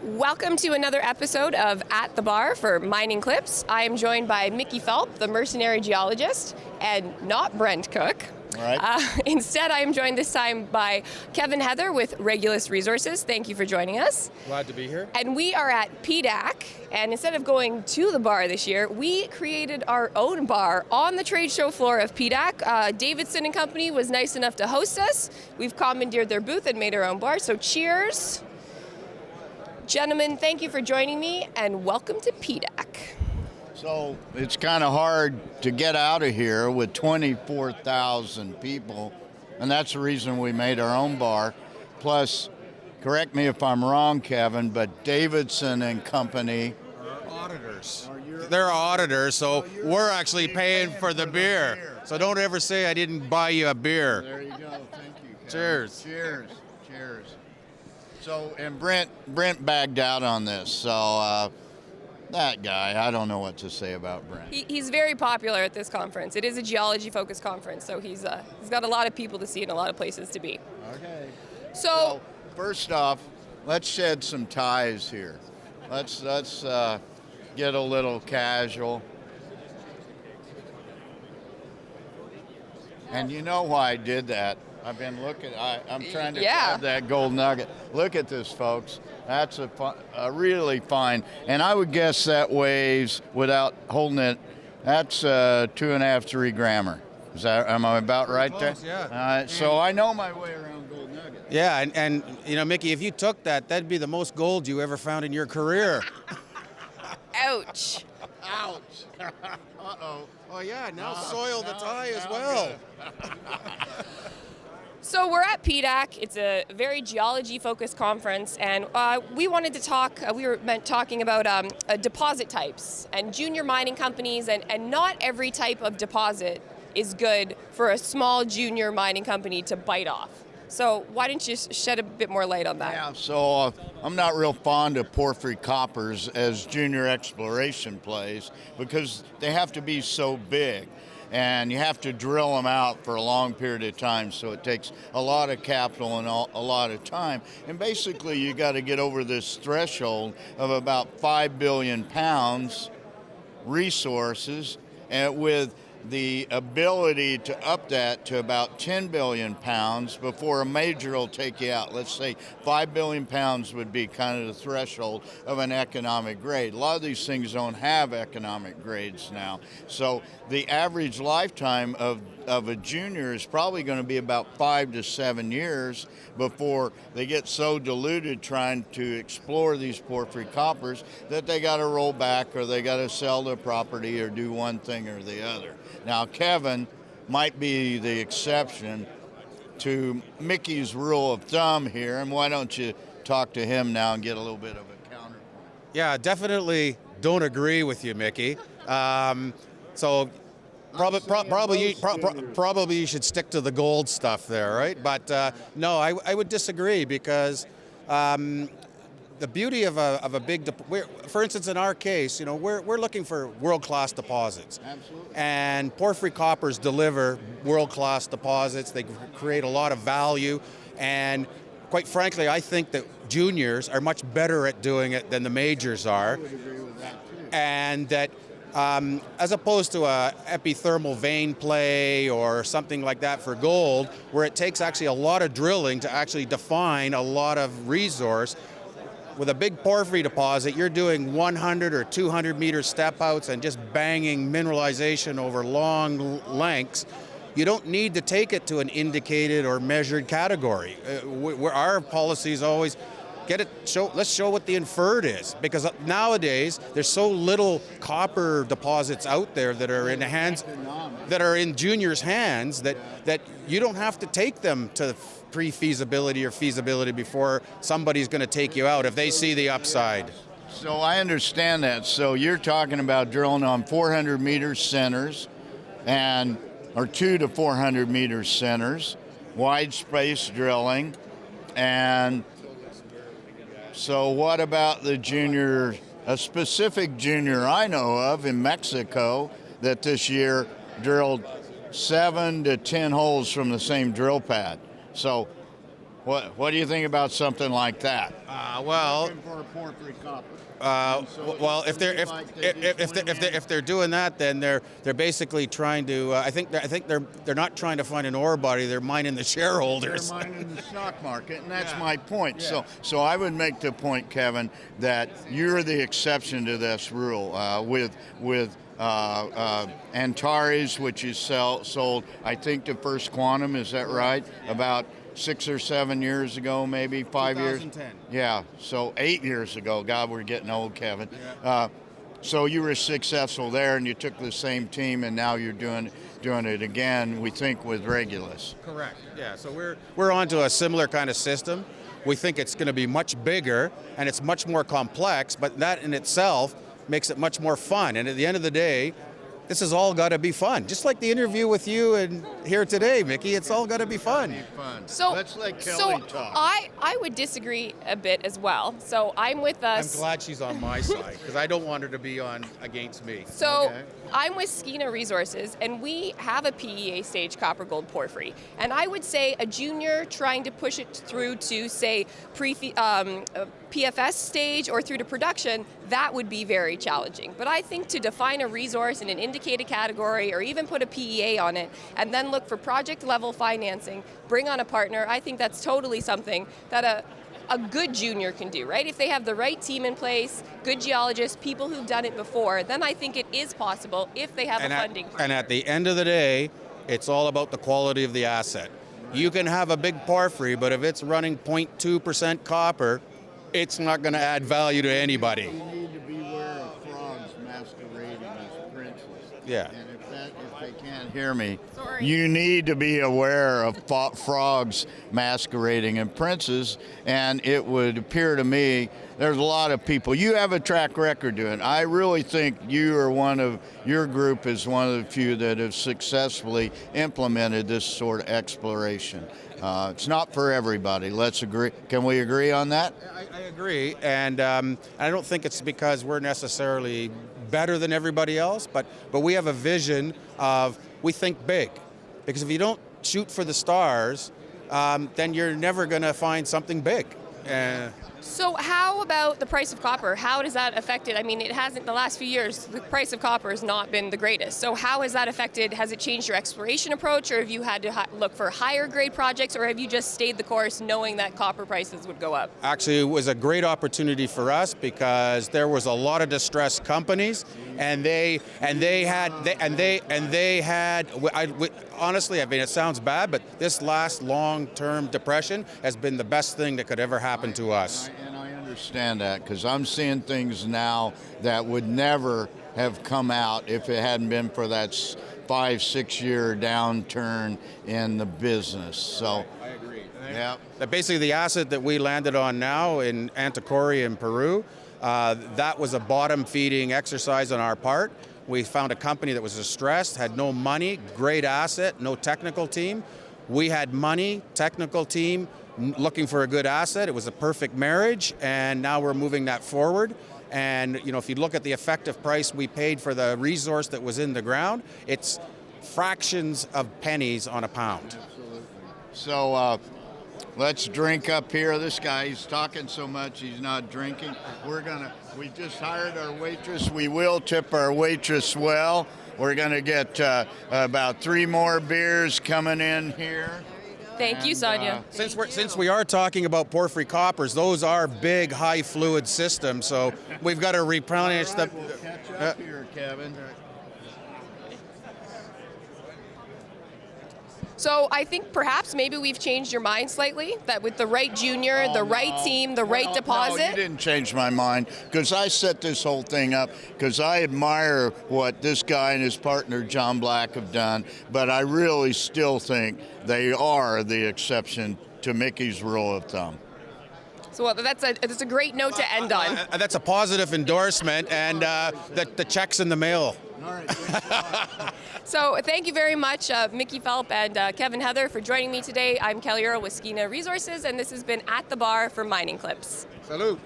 Welcome to another episode of At the Bar for MiningClips. I am joined by Mickey Fulp, the mercenary geologist, and not Brent Cook. All right. Instead, I am joined this time by Kevin Heather with Regulus Resources. Thank you for joining us. Glad to be here. And we are at PDAC, and instead of going to the bar this year, we created our own bar on the trade show floor of PDAC. Davidson & Company was nice enough to host us. We've commandeered their booth and made our own bar, so cheers. Gentlemen, thank you for joining me, and welcome to PDAC. So it's kind of hard to get out of here with 24,000 people, and that's the reason we made our own bar. Plus, correct me if I'm wrong, Kevin, but Davidson and Company Are auditors. They're auditors, so we're actually paying for the beer. So don't ever say I didn't buy you a beer. There you go. Thank you, Kevin. Cheers. Cheers. Cheers. So, and Brent bagged out on this, so that guy, I don't know what to say about Brent. He's very popular at this conference. It is a geology-focused conference, so he's got a lot of people to see and a lot of places to be. Okay. So First off, let's shed some ties here. Let's get a little casual. And you know why I did that? I've been looking. I'm trying to grab that gold nugget. Look at this, folks. That's a really fine. And I would guess that weighs, without holding it, that's 2.5, 3 grammer. Am I about right close, there? Yeah. So I know my way around gold nuggets. Yeah, and you know, Mickey, if you took that, that'd be the most gold you ever found in your career. ouch. Ouch. Uh-oh. Oh yeah, now soil the tie as well. So we're at PDAC. It's a very geology-focused conference, and we wanted to talk. We were talking about deposit types and junior mining companies, and not every type of deposit is good for a small junior mining company to bite off. So why don't you shed a bit more light on that? Yeah, so I'm not real fond of porphyry coppers as junior exploration plays because they have to be so big. And you have to drill them out for a long period of time, so it takes a lot of capital and a lot of time. And basically, you got to get over this threshold of about 5 billion pounds resources, and with the ability to up that to about 10 billion pounds before a major will take you out. Let's say 5 billion pounds would be kind of the threshold of an economic grade. A lot of these things don't have economic grades now. So the average lifetime of a junior is probably going to be about 5 to 7 years before they get so diluted trying to explore these porphyry coppers that they got to roll back or they got to sell their property or do one thing or the other. Now, Kevin might be the exception to Mickey's rule of thumb here, and why don't you talk to him now and get a little bit of a counterpoint? Yeah, definitely don't agree with you, Mickey. So probably you should stick to the gold stuff there, right? But no, I would disagree because the beauty of a big, for instance, in our case, you know, we're looking for world-class deposits. Absolutely. And porphyry coppers deliver world-class deposits. They create a lot of value, and quite frankly, I think that juniors are much better at doing it than the majors are. I would agree with that too. And that as opposed to a epithermal vein play or something like that for gold, where it takes actually a lot of drilling to actually define a lot of resource. With a big porphyry deposit, you're doing 100 or 200 meter step outs and just banging mineralization over long lengths. You don't need to take it to an indicated or measured category. Our policy is always let's show what the inferred is, because nowadays there's so little copper deposits out there that are in the hands, that are in juniors' hands, that you don't have to take them to pre-feasibility or feasibility before somebody's going to take you out if they see the upside. So I understand that. So you're talking about drilling on 400 meter centers or 2 to 400 meter centers, wide space drilling. And so what about the junior, a specific junior I know of in Mexico that this year drilled 7 to 10 holes from the same drill pad. So What do you think about something like that? Well, Looking for a porphyry copper. well, if they're doing that, then they're basically trying to. I think they're not trying to find an ore body. They're mining the shareholders. They're mining the stock market, and that's my point. Yeah. So I would make the point, Kevin, that you're the exception to this rule with Antares, which is sold. I think to First Quantum. Is that right? About 6 or 7 years ago, maybe 5 years. 2010. Yeah, so 8 years ago. God, we're getting old, Kevin. Yeah. So you were successful there, and you took the same team, and now you're doing it again. We think with Regulus. Correct. Yeah. So we're onto a similar kind of system. We think it's going to be much bigger and it's much more complex, but that in itself makes it much more fun. And at the end of the day, this has all got to be fun. Just like the interview with you and here today, Mickey, it's all got to be fun. So let's let Kelly talk. I would disagree a bit as well. So I'm with us. I'm glad she's on my side because I don't want her to be against me. So Okay. I'm with Skeena Resources, and we have a PEA stage copper gold porphyry. And I would say a junior trying to push it through to, say, PFS stage or through to production, that would be very challenging. But I think to define a resource in an indicated category or even put a PEA on it and then look for project level financing, bring on a partner, I think that's totally something that a good junior can do, right? If they have the right team in place, good geologists, people who've done it before, then I think it is possible if they have a funding partner. And at the end of the day, it's all about the quality of the asset. You can have a big porphyry, but if it's running 0.2% copper, it's not going to add value to anybody. You need to beware of frogs masquerading as princes. Yeah. And if they can't hear me, Sorry. you need to be aware of frogs masquerading as princes. And it would appear to me there's a lot of people. You have a track record doing it. I really think your group is one of the few that have successfully implemented this sort of exploration. It's not for everybody. Let's agree. Can we agree on that? I agree, and I don't think it's because we're necessarily better than everybody else, but we have a vision of we think big, because if you don't shoot for the stars, then you're never going to find something big. So how about the price of copper? How does that affect it? I mean, it hasn't, the last few years, the price of copper has not been the greatest. So how has that affected, has it changed your exploration approach, or have you had to look for higher grade projects, or have you just stayed the course knowing that copper prices would go up? Actually, it was a great opportunity for us because there was a lot of distressed companies, and they had honestly, I mean, it sounds bad, but this last long-term depression has been the best thing that could ever happen to us. And I understand that because I'm seeing things now that would never have come out if it hadn't been for that 5-6 year downturn in the business. So I agree. yeah. Basically, the asset that we landed on now in Anticoria in Peru, that was a bottom-feeding exercise on our part. We found a company that was distressed, had no money, great asset, no technical team. We had money, technical team, looking for a good asset. It was a perfect marriage, and now we're moving that forward. And you know, if you look at the effective price we paid for the resource that was in the ground, it's fractions of pennies on a pound. Absolutely. So let's drink up here. This guy, he's talking so much, he's not drinking. We just hired our waitress. We will tip our waitress well. We're gonna get about 3 more beers coming in here. Thank you, Sonia. Since we are talking about porphyry coppers, those are big, high fluid systems, so we've got to replenish All the. right, we'll catch up here, Kevin. So I think perhaps maybe we've changed your mind slightly, that with the right junior, the right team, the right deposit. No, you didn't change my mind, because I set this whole thing up because I admire what this guy and his partner John Black have done, but I really still think they are the exception to Mickey's rule of thumb. So that's a great note to end on. That's a positive endorsement, and the check's in the mail. All right. So thank you very much, Mickey Fulp and Kevin Heather, for joining me today. I'm Kelly Earle with Skeena Resources, and this has been At the Bar for MiningClips. Salute.